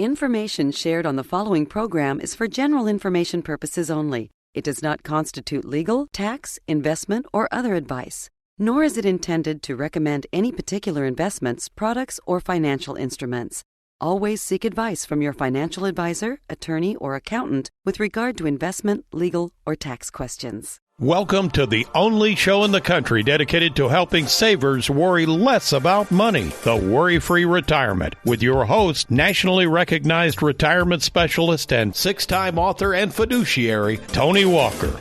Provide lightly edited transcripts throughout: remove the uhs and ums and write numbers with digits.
Information shared on the following program is for general information purposes only. It does not constitute legal, tax, investment, or other advice, nor is it intended to recommend any particular investments, products, or financial instruments. Always seek advice from your financial advisor, attorney, or accountant with regard to investment, legal, or tax questions. Welcome to the only show in the country dedicated to helping savers worry less about money, the Worry-Free Retirement, with your host, nationally recognized retirement specialist and six-time author and fiduciary, Tony Walker.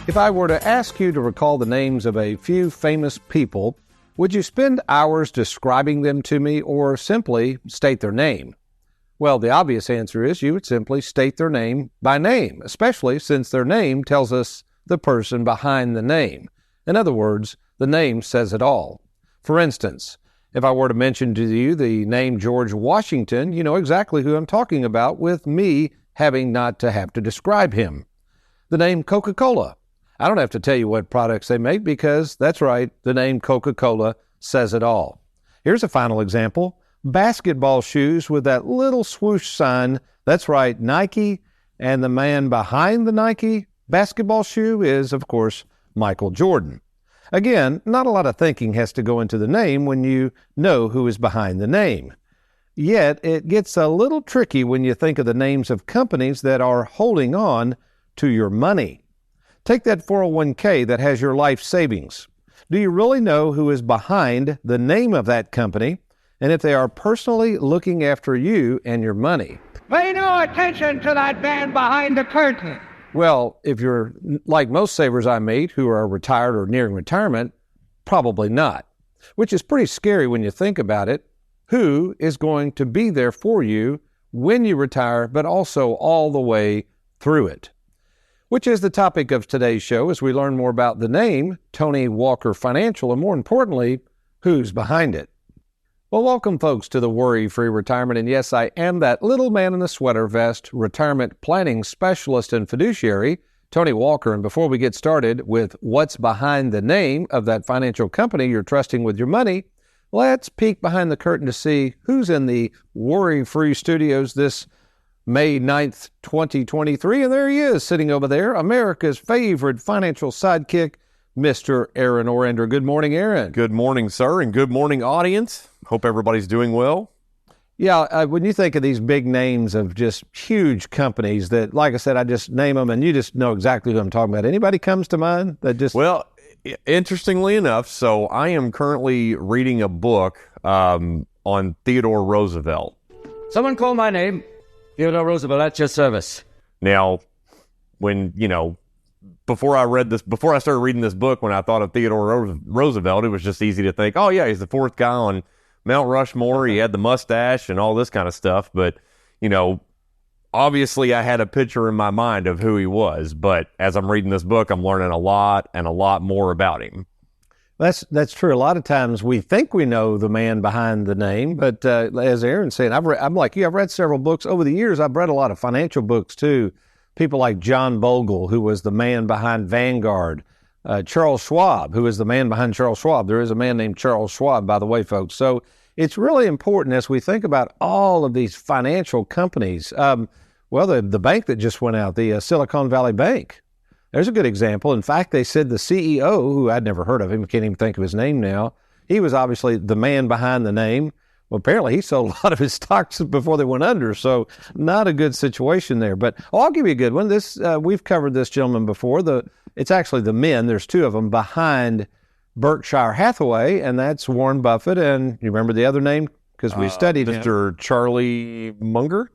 If I were to ask you to recall the names of a few famous people, would you spend hours describing them to me or simply state their name? Well, the obvious answer is you would simply state their name by name, especially since their name tells us the person behind the name. In other words, the name says it all. For instance, if I were to mention to you the name George Washington, you know exactly who I'm talking about with me having not to have to describe him. The name Coca-Cola. I don't have to tell you what products they make because, that's right, the name Coca-Cola says it all. Here's a final example. Basketball shoes with that little swoosh sign. That's right, Nike. And the man behind the Nike basketball shoe is, of course, Michael Jordan. Again, not a lot of thinking has to go into the name when you know who is behind the name. Yet, it gets a little tricky when you think of the names of companies that are holding on to your money. Take that 401k that has your life savings. Do you really know who is behind the name of that company and if they are personally looking after you and your money? Pay no attention to that man behind the curtain. Well, if you're like most savers I meet who are retired or nearing retirement, probably not, which is pretty scary when you think about it. Who is going to be there for you when you retire, but also all the way through it? Which is the topic of today's show as we learn more about the name, Tony Walker Financial, and more importantly, who's behind it. Well, welcome, folks, to the Worry-Free Retirement. And yes, I am that little man in the sweater vest, retirement planning specialist and fiduciary, Tony Walker. And before we get started with what's behind the name of that financial company you're trusting with your money, let's peek behind the curtain to see who's in the Worry-Free Studios this May 9th, 2023, and there he is sitting over there, America's favorite financial sidekick, Mr. Aaron Orander. Good morning, Aaron. Good morning, sir, and good morning, audience. Hope everybody's doing well. Yeah, when you think of these big names of just huge companies that, like I said, I just name them and you just know exactly who I'm talking about. Anybody comes to mind that just... Well, interestingly enough, so I am currently reading a book on Theodore Roosevelt. Someone call my name. Theodore Roosevelt, at your service. Now, when, before I started reading this book, when I thought of Theodore Roosevelt, it was just easy to think, oh, yeah, he's the fourth guy on Mount Rushmore. He had the mustache and all this kind of stuff. But, obviously I had a picture in my mind of who he was. But as I'm reading this book, I'm learning a lot more about him. That's true. A lot of times we think we know the man behind the name, but as Aaron's saying, I'm like you. I've read several books over the years. I've read a lot of financial books too. People like John Bogle, who was the man behind Vanguard, Charles Schwab, who is the man behind Charles Schwab. There is a man named Charles Schwab, by the way, folks. So it's really important as we think about all of these financial companies. The bank that just went out, the Silicon Valley Bank. There's a good example. In fact, they said the CEO, who I'd never heard of him, can't even think of his name now, he was obviously the man behind the name. Well, apparently he sold a lot of his stocks before they went under, so not a good situation there. But I'll give you a good one. We've covered this gentleman before. It's actually the men, there's two of them, behind Berkshire Hathaway, and that's Warren Buffett. And you remember the other name? Because we studied Mr. Charlie Munger?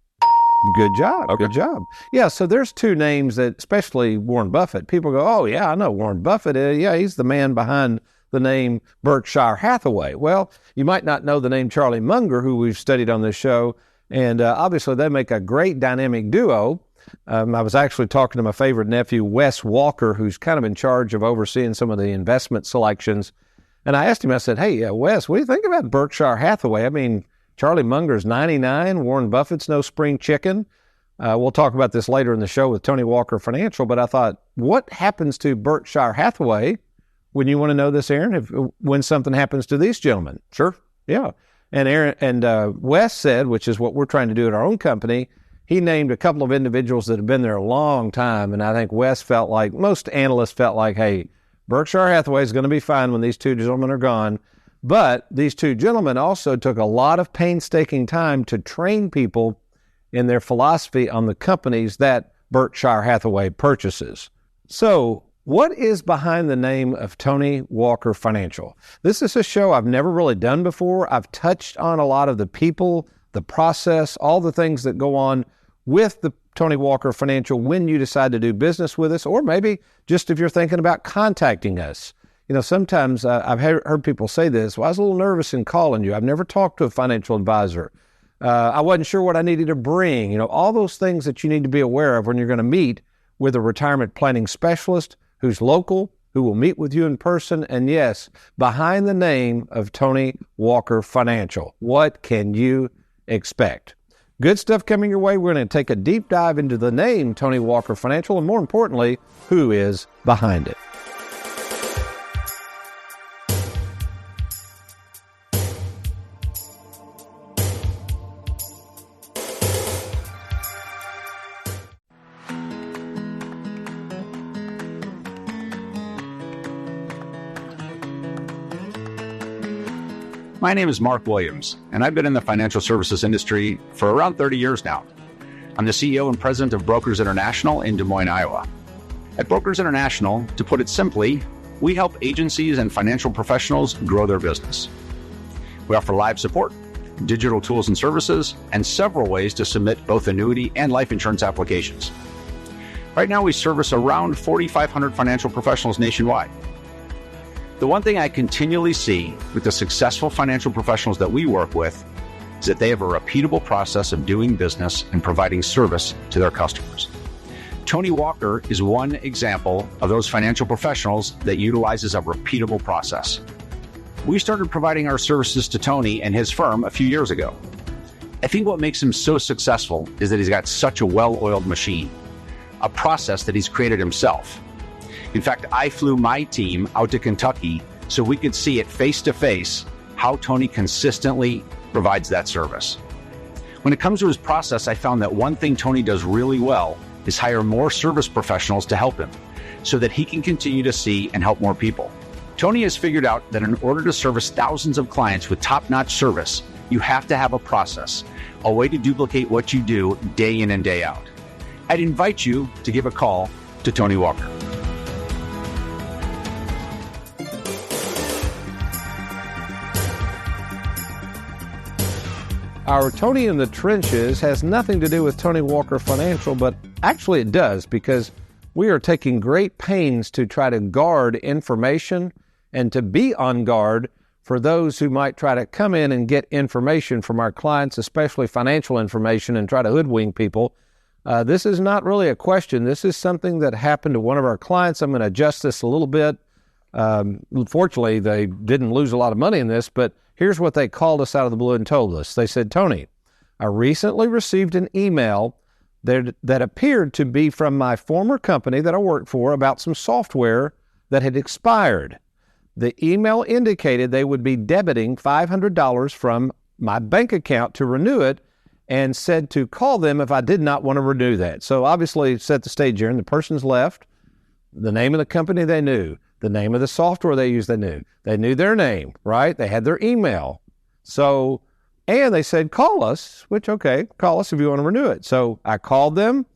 Good job. Okay. Good job. Yeah, so there's two names that, especially Warren Buffett, people go, oh, yeah, I know Warren Buffett. Yeah, he's the man behind the name Berkshire Hathaway. Well, you might not know the name Charlie Munger, who we've studied on this show, and obviously they make a great dynamic duo. I was actually talking to my favorite nephew, Wes Walker, who's kind of in charge of overseeing some of the investment selections, and I asked him, I said, hey, Wes, what do you think about Berkshire Hathaway? I mean, Charlie Munger's 99, Warren Buffett's no spring chicken. We'll talk about this later in the show with Tony Walker Financial, but I thought, what happens to Berkshire Hathaway when you want to know this, Aaron, when something happens to these gentlemen? Sure. Yeah. And Aaron and Wes said, which is what we're trying to do at our own company, he named a couple of individuals that have been there a long time, and I think Wes felt like, most analysts felt like, hey, Berkshire Hathaway is going to be fine when these two gentlemen are gone. But these two gentlemen also took a lot of painstaking time to train people in their philosophy on the companies that Berkshire Hathaway purchases. So what is behind the name of Tony Walker Financial? This is a show I've never really done before. I've touched on a lot of the people, the process, all the things that go on with the Tony Walker Financial when you decide to do business with us, or maybe just if you're thinking about contacting us. You know, sometimes I've heard people say this, well, I was a little nervous in calling you. I've never talked to a financial advisor. I wasn't sure what I needed to bring. You know, all those things that you need to be aware of when you're going to meet with a retirement planning specialist who's local, who will meet with you in person. And yes, behind the name of Tony Walker Financial, what can you expect? Good stuff coming your way. We're going to take a deep dive into the name Tony Walker Financial, and more importantly, who is behind it. My name is Mark Williams, and I've been in the financial services industry for around 30 years now. I'm the CEO and president of Brokers International in Des Moines, Iowa. At Brokers International, to put it simply, we help agencies and financial professionals grow their business. We offer live support, digital tools and services, and several ways to submit both annuity and life insurance applications. Right now, we service around 4,500 financial professionals nationwide. The one thing I continually see with the successful financial professionals that we work with is that they have a repeatable process of doing business and providing service to their customers. Tony Walker is one example of those financial professionals that utilizes a repeatable process. We started providing our services to Tony and his firm a few years ago. I think what makes him so successful is that he's got such a well-oiled machine, a process that he's created himself. In fact, I flew my team out to Kentucky so we could see it face to face how Tony consistently provides that service. When it comes to his process, I found that one thing Tony does really well is hire more service professionals to help him so that he can continue to see and help more people. Tony has figured out that in order to service thousands of clients with top-notch service, you have to have a process, a way to duplicate what you do day in and day out. I'd invite you to give a call to Tony Walker. Our Tony in the Trenches has nothing to do with Tony Walker Financial, but actually it does, because we are taking great pains to try to guard information and to be on guard for those who might try to come in and get information from our clients, especially financial information, and try to hoodwink people. This is not really a question. This is something that happened to one of our clients. I'm going to adjust this a little bit. Fortunately, they didn't lose a lot of money in this, but here's what they called us out of the blue and told us. They said, Tony, I recently received an email that appeared to be from my former company that I worked for about some software that had expired. The email indicated they would be debiting $500 from my bank account to renew it, and said to call them if I did not want to renew that. So obviously set the stage here, and the person's left. The name of the company they knew. The name of the software they used, they knew. They knew their name, right? They had their email. So, and they said, call us, which, okay, call us if you want to renew it. So I called them.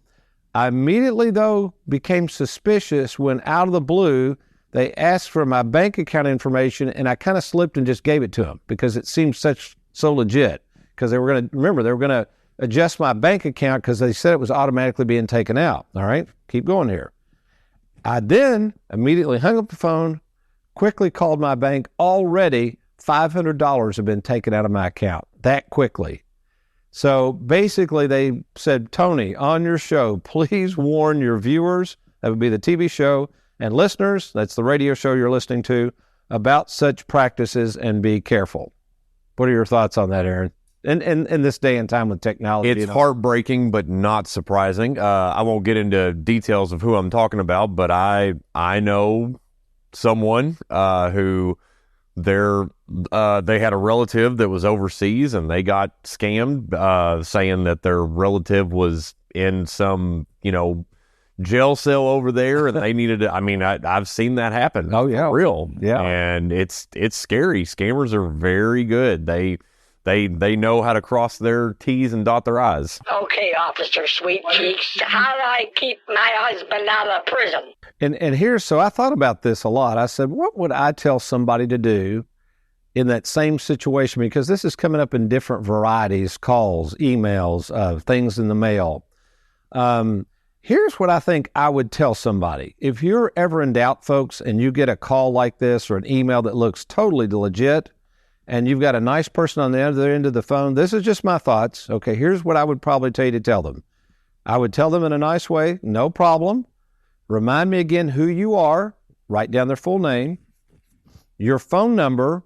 I immediately, though, became suspicious when out of the blue, they asked for my bank account information, and I kind of slipped and just gave it to them because it seemed so legit. Because they were going to adjust my bank account because they said it was automatically being taken out. All right, keep going here. I then immediately hung up the phone, quickly called my bank. Already $500 had been taken out of my account that quickly. So basically they said, Tony, on your show, please warn your viewers, that would be the TV show, and listeners, that's the radio show you're listening to, about such practices and be careful. What are your thoughts on that, Aaron? And in this day and time with technology. It's heartbreaking, but not surprising. I won't get into details of who I'm talking about, but I know someone who they had a relative that was overseas, and they got scammed, saying that their relative was in some, jail cell over there, and they needed to. I mean, I've seen that happen. Oh yeah, for real. Yeah, and it's scary. Scammers are very good. They know how to cross their T's and dot their I's. Okay, Officer Sweet Cheeks, how do I keep my husband out of prison? And so I thought about this a lot. I said, what would I tell somebody to do in that same situation? Because this is coming up in different varieties, calls, emails, things in the mail. Here's what I think I would tell somebody. If you're ever in doubt, folks, and you get a call like this or an email that looks totally legit, and you've got a nice person on the other end of the phone, this is just my thoughts. Okay, here's what I would probably tell you to tell them. I would tell them in a nice way, no problem. Remind me again who you are. Write down their full name, your phone number,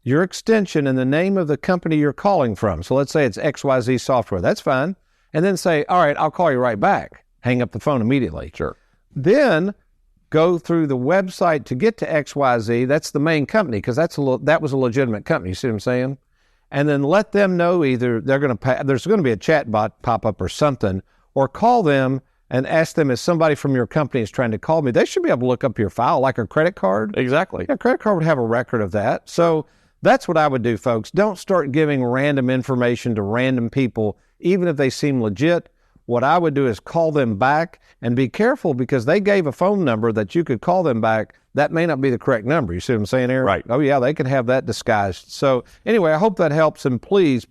your extension, and the name of the company you're calling from. So let's say it's XYZ Software. That's fine. And then say, all right, I'll call you right back. Hang up the phone immediately. Sure. Then go through the website to get to XYZ. That's the main company, because that was a legitimate company. You see what I'm saying? And then let them know either there's going to be a chat bot pop up or something, or call them and ask them if somebody from your company is trying to call me. They should be able to look up your file like a credit card. Exactly. A credit card would have a record of that. So that's what I would do, folks. Don't start giving random information to random people, even if they seem legit. What I would do is call them back, and be careful, because they gave a phone number that you could call them back. That may not be the correct number. You see what I'm saying, Aaron? Right. Oh, yeah, they could have that disguised. So anyway, I hope that helps, and please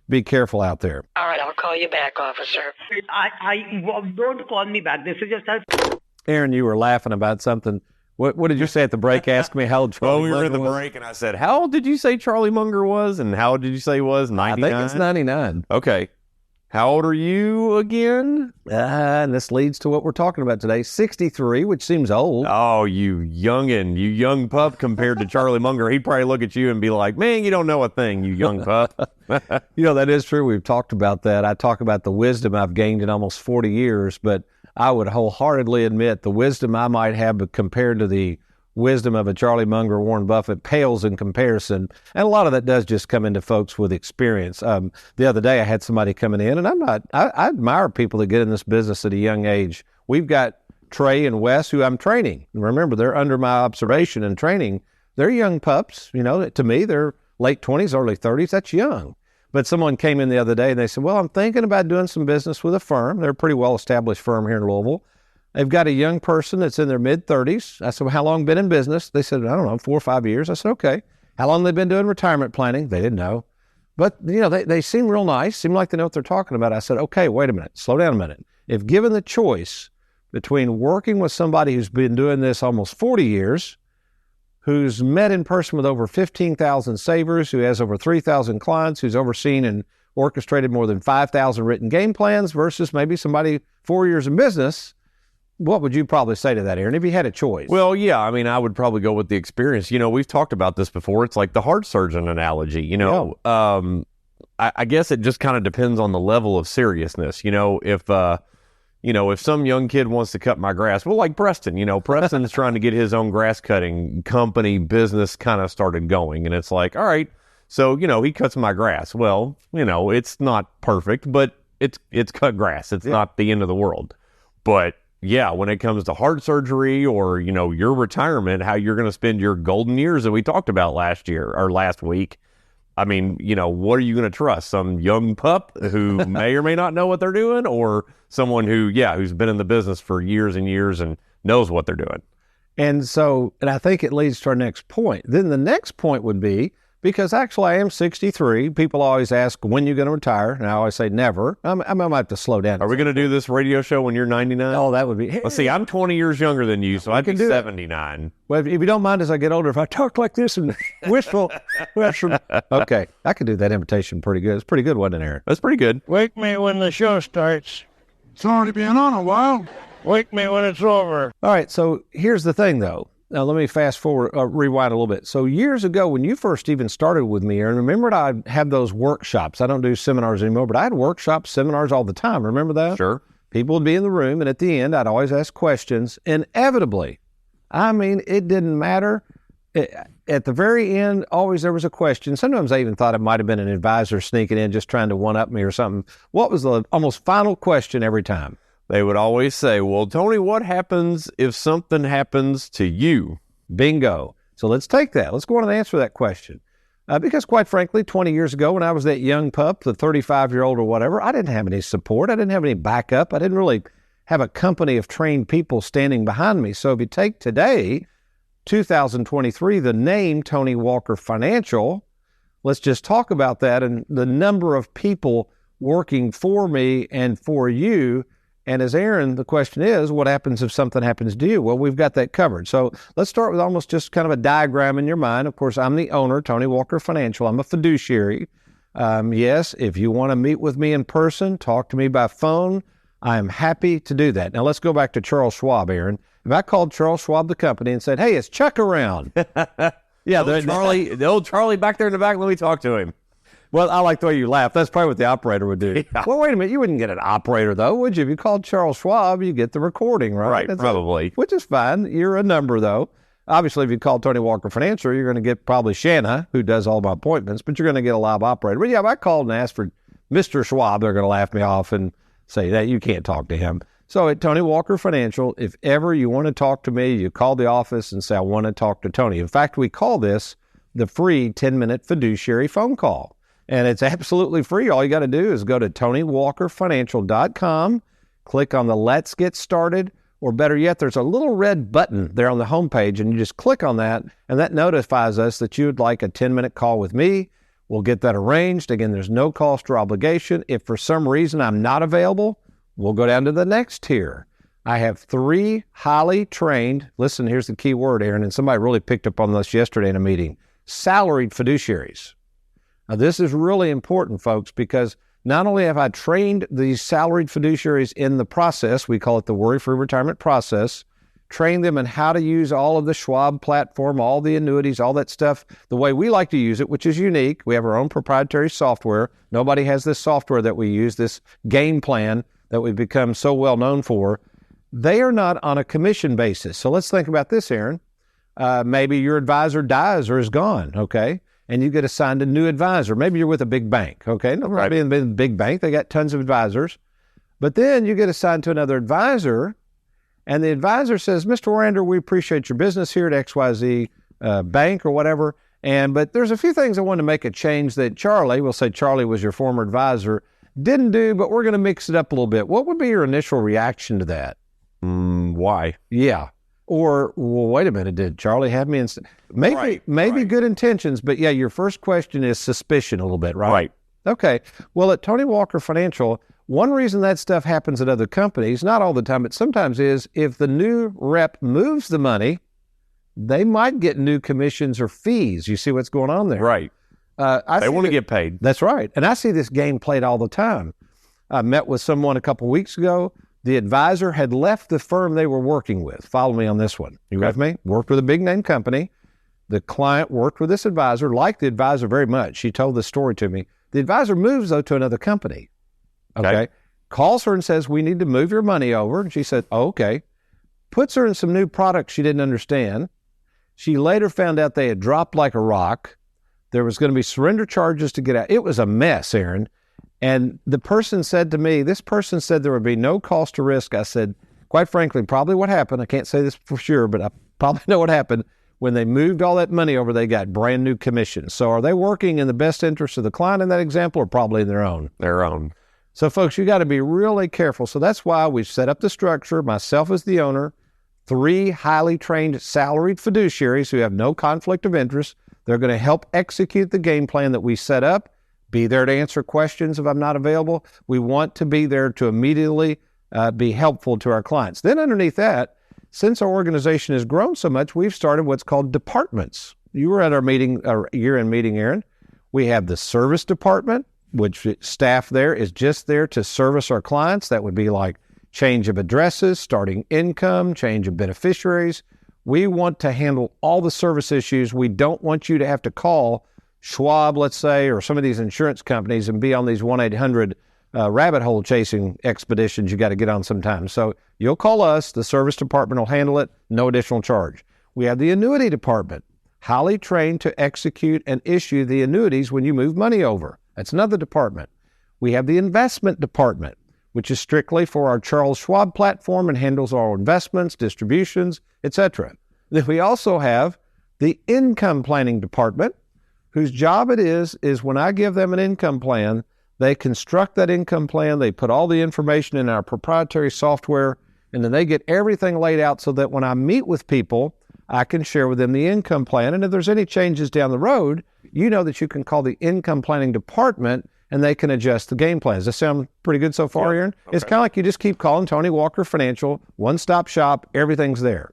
be careful out there. All right, I'll call you back, officer. Don't call me back. This is just Aaron, you were laughing about something. What did you say at the break? Ask me how old Charlie we were in the was. break, and I said, how old did you say Charlie Munger was? And how old did you say he was? 99? I think it's 99. Okay. How old are you again? And this leads to what we're talking about today. 63, which seems old. Oh, you young pup compared to Charlie Munger. He'd probably look at you and be like, man, you don't know a thing, you young pup. That is true. We've talked about that. I talk about the wisdom I've gained in almost 40 years, but I would wholeheartedly admit the wisdom I might have compared to the wisdom of a Charlie Munger, Warren Buffett, pales in comparison. And a lot of that does just come into folks with experience. The other day I had somebody coming in, and I admire people that get in this business at a young age. We've got Trey and Wes, who I'm training. And remember, they're under my observation and training. They're young pups. To me, they're late 20s, early 30s. That's young. But someone came in the other day and they said, well, I'm thinking about doing some business with a firm. They're a pretty well-established firm here in Louisville. They've got a young person that's in their mid-30s. I said, well, how long been in business? They said, I don't know, 4 or 5 years. I said, okay. How long they been doing retirement planning? They didn't know. But, they seem real nice, seem like they know what they're talking about. I said, okay, wait a minute, slow down a minute. If given the choice between working with somebody who's been doing this almost 40 years, who's met in person with over 15,000 savers, who has over 3,000 clients, who's overseen and orchestrated more than 5,000 written game plans, versus maybe somebody 4 years in business, what would you probably say to that, Aaron, if you had a choice? Well, yeah, I would probably go with the experience. We've talked about this before. It's like the heart surgeon analogy. I guess it just kind of depends on the level of seriousness. If some young kid wants to cut my grass, well, like Preston, Preston's trying to get his own grass cutting company business kind of started going. And it's like, all right, so, he cuts my grass. Well, it's not perfect, but it's cut grass. It's not the end of the world. But yeah, when it comes to heart surgery or, your retirement, how you're going to spend your golden years that we talked about last week. What are you going to trust? Some young pup who may or may not know what they're doing, or someone who's been in the business for years and years and knows what they're doing? And I think it leads to our next point. Then the next point would be, because actually I am 63. People always ask, when you going to retire? And I always say never. I might have to slow down. Are we going to do this radio show when you're 99? Oh, that would be... Well, see, I'm 20 years younger than you, so I'd be 79. Well, if you don't mind, as I get older, if I talk like this and whistle... Okay, I could do that imitation pretty good. It's pretty good, wasn't it, Aaron? That's pretty good. Wake me when the show starts. It's already been on a while. Wake me when it's over. All right, so here's the thing, though. Now, let me fast forward, rewind a little bit. So years ago, when you first even started with me, Aaron, remember I had those workshops. I don't do seminars anymore, but I had workshops, seminars all the time. Remember that? Sure. People would be in the room, and at the end, I'd always ask questions. Inevitably, I mean, it didn't matter. At the very end, always there was a question. Sometimes I even thought it might have been an advisor sneaking in, just trying to one-up me or something. What was the almost final question every time? They would always say, well, Tony, what happens if something happens to you? Bingo. So let's take that. Let's go on and answer that question. Because quite frankly, 20 years ago when I was that young pup, the 35-year-old or whatever, I didn't have any support. I didn't have any backup. I didn't really have a company of trained people standing behind me. So if you take today, 2023, the name Tony Walker Financial, let's just talk about that and the number of people working for me and for you. And as Aaron, the question is, what happens if something happens to you? Well, we've got that covered. So let's start with almost just kind of a diagram in your mind. Of course, I'm the owner, Tony Walker Financial. I'm a fiduciary. Yes, if you want to meet with me in person, talk to me by phone, I am happy to do that. Now, let's go back to Charles Schwab, Aaron. If I called Charles Schwab, the company, and said, hey, is Chuck around? Yeah, the old Charlie back there in the back, let me talk to him. Well, I like the way you laugh. That's probably what the operator would do. Yeah. Well, wait a minute. You wouldn't get an operator, though, would you? If you called Charles Schwab, you get the recording, right? Right, probably. Which is fine. You're a number, though. Obviously, if you call Tony Walker Financial, you're going to get probably Shanna, who does all my appointments, but you're going to get a live operator. But yeah, if I called and asked for Mr. Schwab, they're going to laugh me off and say that you can't talk to him. So at Tony Walker Financial, if ever you want to talk to me, you call the office and say, I want to talk to Tony. In fact, we call this the free 10-minute fiduciary phone call. And it's absolutely free. All you got to do is go to TonyWalkerFinancial.com, click on the Let's Get Started, or better yet, there's a little red button there on the homepage, and you just click on that, and that notifies us that you would like a 10-minute call with me. We'll get that arranged. Again, there's no cost or obligation. If for some reason I'm not available, we'll go down to the next tier. I have 3 highly trained, listen, here's the key word, Aaron, and somebody really picked up on this yesterday in a meeting, salaried fiduciaries. Now, this is really important, folks, because not only have I trained these salaried fiduciaries in the process, we call it the worry-free retirement process, trained them in how to use all of the Schwab platform, all the annuities, all that stuff, the way we like to use it, which is unique. We have our own proprietary software. Nobody has this software that we use, this game plan that we've become so well known for. They are not on a commission basis. So let's think about this, Aaron. Maybe your advisor dies or is gone, okay? And you get assigned a new advisor. Maybe you're with a big bank, okay? No, right. Being a big bank, they got tons of advisors. But then you get assigned to another advisor, and the advisor says, Mr. Orander, we appreciate your business here at XYZ Bank or whatever, but there's a few things I want to make a change that Charlie, we'll say Charlie was your former advisor, didn't do, but we're going to mix it up a little bit. What would be your initial reaction to that? Why? Yeah. Or, well, wait a minute, did Charlie have me? Maybe good intentions, but yeah, your first question is suspicion a little bit, right? Right. Okay. Well, at Tony Walker Financial, one reason that stuff happens at other companies, not all the time, but sometimes is if the new rep moves the money, they might get new commissions or fees. You see what's going on there? Right. They want to get paid. That's right. And I see this game played all the time. I met with someone a couple weeks ago. The advisor had left the firm they were working with. Follow me on this one. You with me? Worked with a big name company. The client worked with this advisor, liked the advisor very much. She told this story to me. The advisor moves, though, to another company. Okay. Calls her and says, we need to move your money over. And she said, oh, okay. Puts her in some new products she didn't understand. She later found out they had dropped like a rock. There was going to be surrender charges to get out. It was a mess, Aaron. And the person said to me, this person said there would be no cost or risk. I said, quite frankly, probably what happened, I can't say this for sure, but I probably know what happened. When they moved all that money over, they got brand new commissions. So are they working in the best interest of the client in that example, or probably in their own? Their own. So folks, you got to be really careful. So that's why we've set up the structure, myself as the owner, 3 highly trained salaried fiduciaries who have no conflict of interest. They're going to help execute the game plan that we set up. Be there to answer questions if I'm not available. We want to be there to immediately be helpful to our clients. Then underneath that, since our organization has grown so much, we've started what's called departments. You were at our meeting, our year-end meeting, Aaron. We have the service department, which staff there is just there to service our clients. That would be like change of addresses, starting income, change of beneficiaries. We want to handle all the service issues. We don't want you to have to call Schwab, let's say, or some of these insurance companies and be on these 1-800 rabbit hole chasing expeditions you got to get on sometimes. So you'll call us. The service department will handle it. No additional charge. We have the annuity department, highly trained to execute and issue the annuities when you move money over. That's another department. We have the investment department, which is strictly for our Charles Schwab platform and handles our investments, distributions, etc. Then we also have the income planning department, whose job it is when I give them an income plan, they construct that income plan, they put all the information in our proprietary software, and then they get everything laid out so that when I meet with people, I can share with them the income plan. And if there's any changes down the road, you know that you can call the income planning department and they can adjust the game plans. Does that sound pretty good so far, Aaron? Okay. It's kind of like you just keep calling Tony Walker Financial, one-stop shop, everything's there.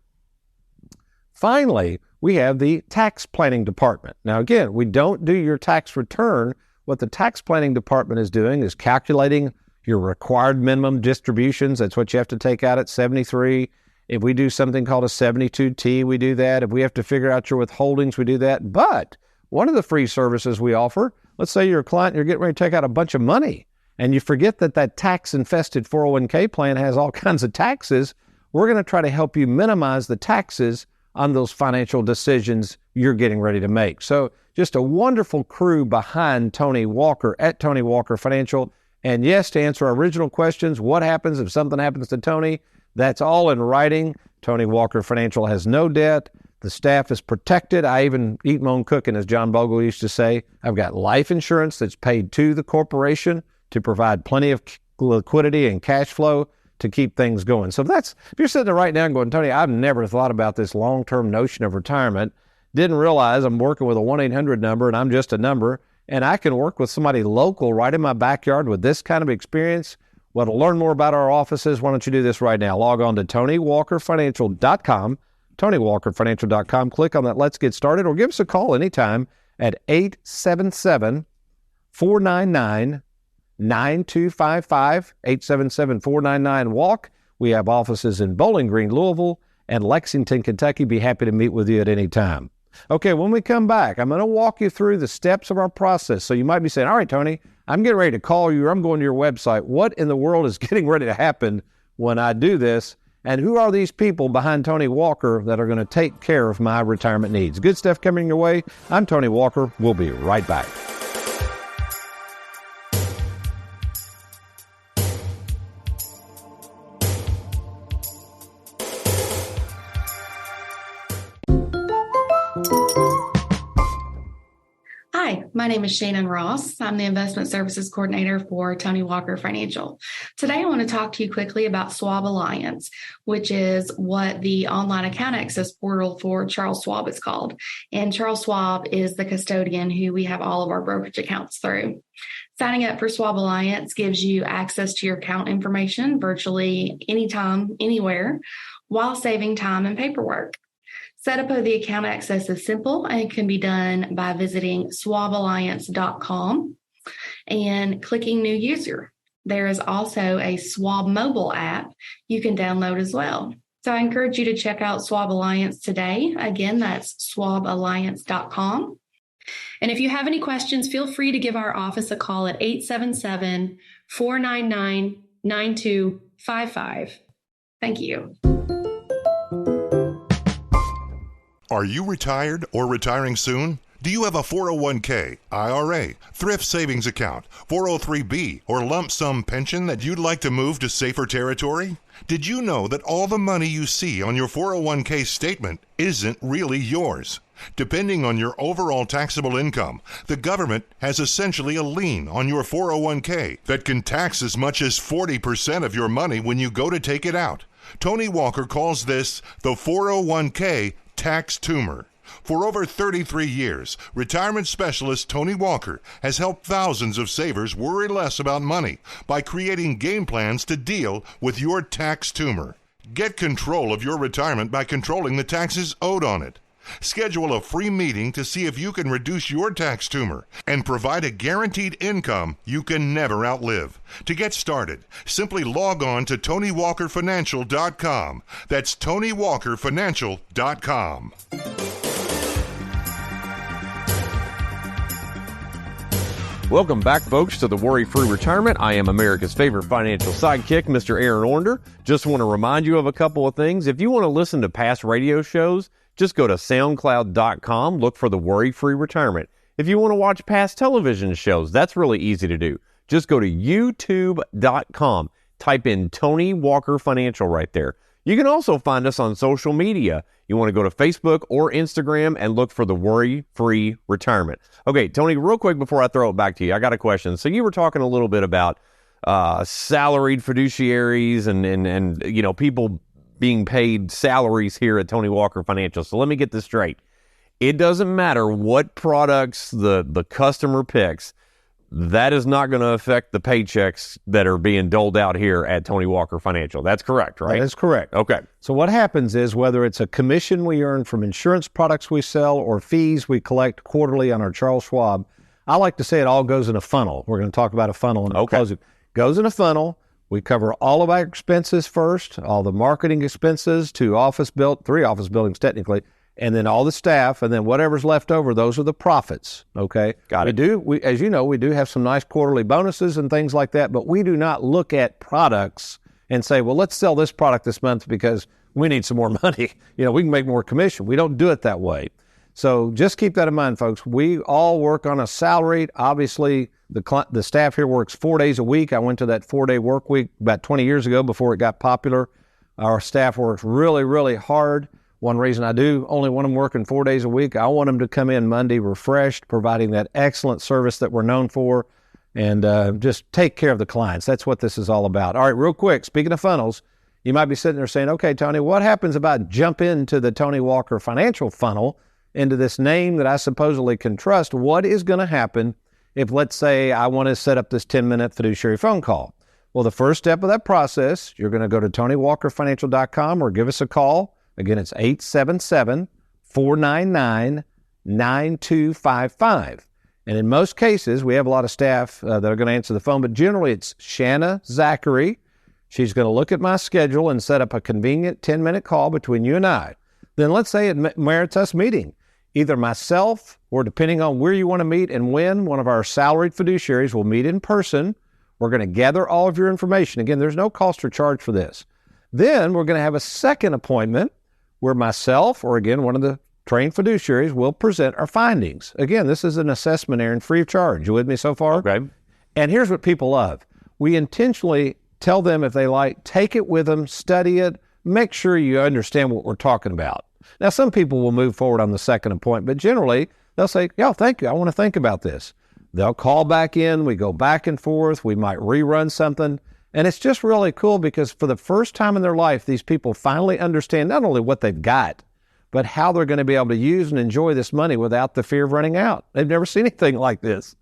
Finally, we have the tax planning department. Now, again, we don't do your tax return. What the tax planning department is doing is calculating your required minimum distributions. That's what you have to take out at 73. If we do something called a 72T, we do that. If we have to figure out your withholdings, we do that. But one of the free services we offer, let's say you're a client and you're getting ready to take out a bunch of money and you forget that tax-infested 401k plan has all kinds of taxes. We're going to try to help you minimize the taxes on those financial decisions you're getting ready to make. So just a wonderful crew behind Tony Walker at Tony Walker Financial. And yes, to answer our original questions, what happens if something happens to Tony? That's all in writing. Tony Walker Financial has no debt. The staff is protected. I even eat my own cooking, as John Bogle used to say. I've got life insurance that's paid to the corporation to provide plenty of liquidity and cash flow to keep things going. So if you're sitting there right now and going, Tony, I've never thought about this long-term notion of retirement, didn't realize I'm working with a 1-800 number and I'm just a number, and I can work with somebody local right in my backyard with this kind of experience. Well, to learn more about our offices, why don't you do this right now? Log on to TonyWalkerFinancial.com, TonyWalkerFinancial.com. Click on that Let's Get Started, or give us a call anytime at 877-499-9255, 877-499-WALK. We have offices in Bowling Green, Louisville, and Lexington, Kentucky. Be happy to meet with you at any time. Okay, when we come back, I'm going to walk you through the steps of our process. So you might be saying, all right, Tony, I'm getting ready to call you, or I'm going to your website. What in the world is getting ready to happen when I do this? And who are these people behind Tony Walker that are going to take care of my retirement needs? Good stuff coming your way. I'm Tony Walker. We'll be right back. Hi, my name is Shannon Ross. I'm the Investment Services Coordinator for Tony Walker Financial. Today, I want to talk to you quickly about Schwab Alliance, which is what the online account access portal for Charles Schwab is called. And Charles Schwab is the custodian who we have all of our brokerage accounts through. Signing up for Schwab Alliance gives you access to your account information virtually anytime, anywhere, while saving time and paperwork. Setup of the account access is simple and can be done by visiting swaballiance.com and clicking New User. There is also a Schwab mobile app you can download as well. So I encourage you to check out Schwab Alliance today. Again, that's swaballiance.com. And if you have any questions, feel free to give our office a call at 877-499-9255. Thank you. Are you retired or retiring soon? Do you have a 401k, IRA, thrift savings account, 403b, or lump sum pension that you'd like to move to safer territory? Did you know that all the money you see on your 401k statement isn't really yours? Depending on your overall taxable income, the government has essentially a lien on your 401k that can tax as much as 40% of your money when you go to take it out. Tony Walker calls this the 401k tax tumor. For over 33 years, retirement specialist Tony Walker has helped thousands of savers worry less about money by creating game plans to deal with your tax tumor. Get control of your retirement by controlling the taxes owed on it. Schedule a free meeting to see if you can reduce your tax tumor and provide a guaranteed income you can never outlive. To get started, simply log on to TonyWalkerFinancial.com. That's TonyWalkerFinancial.com. Welcome back, folks, to the Worry-Free Retirement. I am America's favorite financial sidekick, Mr. Aaron Ornder. Just want to remind you of a couple of things. If you want to listen to past radio shows, just go to SoundCloud.com, look for the Worry-Free Retirement. If you want to watch past television shows, that's really easy to do. Just go to YouTube.com, type in Tony Walker Financial right there. You can also find us on social media. You want to go to Facebook or Instagram and look for the Worry-Free Retirement. Okay, Tony, real quick before I throw it back to you, I got a question. So you were talking a little bit about salaried fiduciaries and you know, people being paid salaries here at Tony Walker Financial. So let me get this straight. It doesn't matter what products the customer picks. That is not going to affect the paychecks that are being doled out here at Tony Walker Financial. That's correct, right? That is correct. Okay. So what happens is whether it's a commission we earn from insurance products we sell or fees we collect quarterly on our Charles Schwab, I like to say it all goes in a funnel. We're going to talk about a funnel in the closing. Goes in a funnel. We cover all of our expenses first, all the marketing expenses, 3 office buildings technically, and then all the staff, and then whatever's left over, those are the profits, okay? Got it. As you know, we do have some nice quarterly bonuses and things like that, but we do not look at products and say, well, let's sell this product this month because we need some more money. You know, we can make more commission. We don't do it that way. So just keep that in mind, folks. We all work on a salary. Obviously, the staff here works 4 days a week. I went to that 4-day work week about 20 years ago before it got popular. Our staff works really, really hard. One reason I do only want them working 4 days a week, I want them to come in Monday refreshed, providing that excellent service that we're known for, and just take care of the clients. That's what this is all about. All right, real quick, speaking of funnels, you might be sitting there saying, okay, Tony, what happens if I jump into the Tony Walker Financial funnel, into this name that I supposedly can trust? What is going to happen if, let's say, I want to set up this 10-minute fiduciary phone call? Well, the first step of that process, you're going to go to TonyWalkerFinancial.com or give us a call. Again, it's 877-499-9255. And in most cases, we have a lot of staff that are going to answer the phone, but generally it's Shanna Zachary. She's going to look at my schedule and set up a convenient 10-minute call between you and I. Then let's say it merits us meeting. Either myself or, depending on where you want to meet and when, one of our salaried fiduciaries will meet in person. We're going to gather all of your information. Again, there's no cost or charge for this. Then we're going to have a second appointment where myself or, again, one of the trained fiduciaries will present our findings. Again, this is an assessment, Aaron, free of charge. You with me so far? Okay. And here's what people love. We intentionally tell them, if they like, take it with them, study it, make sure you understand what we're talking about. Now, some people will move forward on the second appointment, but generally they'll say, yeah, thank you, I want to think about this. They'll call back in, we go back and forth, we might rerun something. And it's just really cool because for the first time in their life, these people finally understand not only what they've got, but how they're going to be able to use and enjoy this money without the fear of running out. They've never seen anything like this.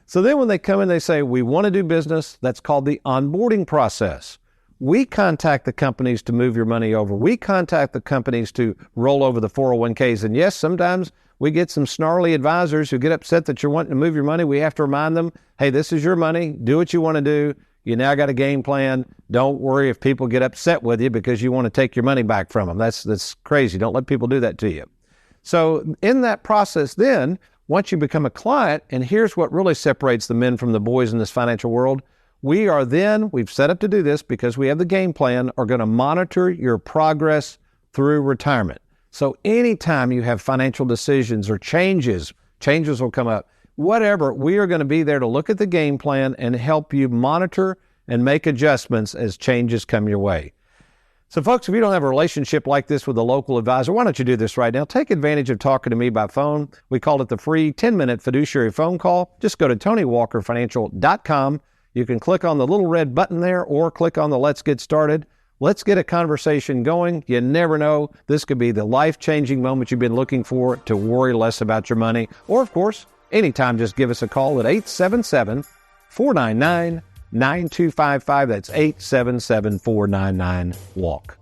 So then when they come in, they say, we want to do business. That's called the onboarding process. We contact the companies to move your money over. We contact the companies to roll over the 401ks. And yes, sometimes we get some snarly advisors who get upset that you're wanting to move your money. We have to remind them, hey, this is your money. Do what you want to do. You now got a game plan. Don't worry if people get upset with you because you want to take your money back from them. That's crazy. Don't let people do that to you. So in that process then, once you become a client, and here's what really separates the men from the boys in this financial world, we've set up to do this because we have the game plan, are going to monitor your progress through retirement. So anytime you have financial decisions or changes will come up. Whatever, we are going to be there to look at the game plan and help you monitor and make adjustments as changes come your way. So folks, if you don't have a relationship like this with a local advisor, why don't you do this right now? Take advantage of talking to me by phone. We call it the free 10-minute fiduciary phone call. Just go to TonyWalkerFinancial.com. You can click on the little red button there or click on the Let's Get Started. Let's get a conversation going. You never know. This could be the life-changing moment you've been looking for to worry less about your money. Or, of course, anytime, just give us a call at 877-499-9255. That's 877-499-WALK.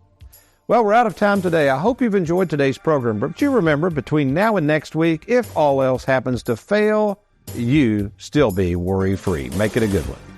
Well, we're out of time today. I hope you've enjoyed today's program. But you remember, between now and next week, if all else happens to fail, you still be worry-free. Make it a good one.